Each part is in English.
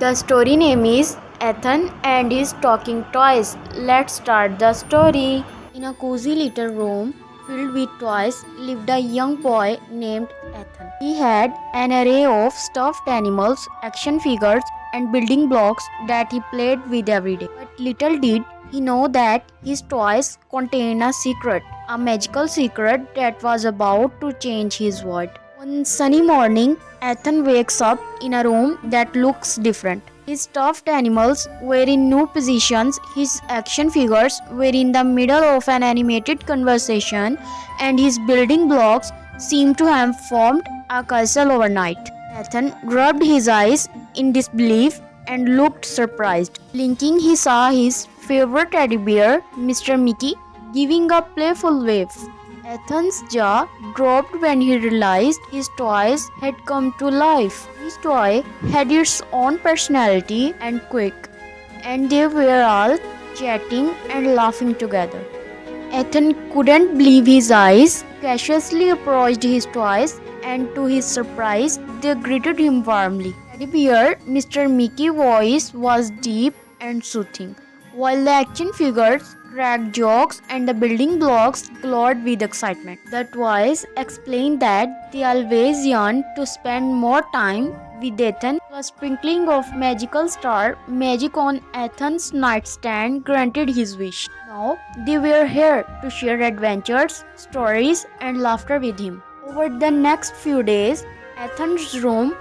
The story name is Ethan and his talking toys. Let's start the story. In a cozy little room filled with toys lived a young boy named Ethan. He had an array of stuffed animals, action figures, and building blocks that he played with every day. But little did he know that his toys contained a secret, a magical secret that was about to change his world. One sunny morning, Ethan wakes up in a room that looks different. His stuffed animals were in new positions, his action figures were in the middle of an animated conversation, and his building blocks seemed to have formed a castle overnight. Ethan rubbed his eyes in disbelief and looked surprised. Blinking, he saw his favorite teddy bear, Mr. Mickey, giving a playful wave. Ethan's jaw dropped when he realized his toys had come to life. Each toy had its own personality and quirk, and they were all chatting and laughing together. Ethan couldn't believe his eyes, cautiously approached his toys, and to his surprise, they greeted him warmly. Teddy bear, Mr. Mickey's voice was deep and soothing, while the action figures cracked jokes and the building blocks glowed with excitement. The toys explained that they always yearned to spend more time with Ethan. A sprinkling of magical star magic on Ethan's nightstand granted his wish. Now they were here to share adventures, stories, and laughter with him. Over the next few days, Ethan's room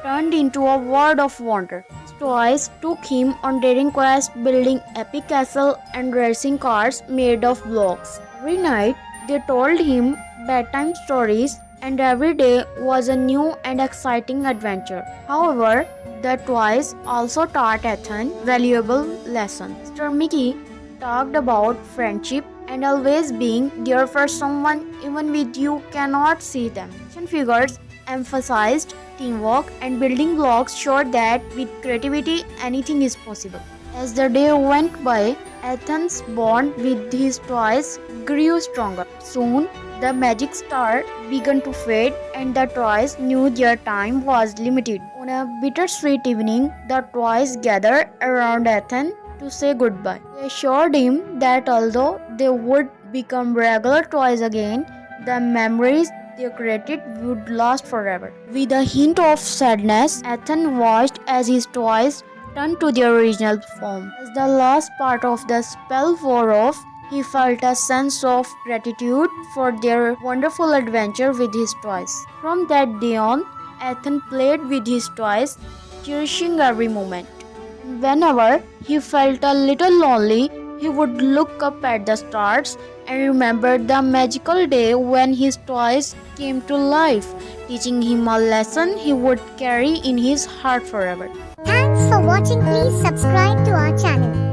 turned into a world of wonder. His toys took him on daring quests, building epic castles and racing cars made of blocks. Every night they told him bedtime stories, and every day was a new and exciting adventure. However, the toys also taught Ethan valuable lessons. Mr. Mickey talked about friendship and always being there for someone even when you cannot see them. Action figures emphasized teamwork, and building blocks showed that with creativity anything is possible. As the day went by, Ethan's bond with his toys grew stronger. Soon, the magic star began to fade, and the toys knew their time was limited. On a bittersweet evening, the toys gathered around Ethan to say goodbye. They assured him that although they would become regular toys again, the memories they created would last forever. With a hint of sadness, Ethan watched as his toys turned to their original form. As the last part of the spell wore off, he felt a sense of gratitude for their wonderful adventure with his toys. From that day on, Ethan played with his toys, cherishing every moment. And whenever he felt a little lonely, he would look up at the stars and remember the magical day when his toys came to life, teaching him a lesson he would carry in his heart forever. Thanks for watching. Please subscribe to our channel.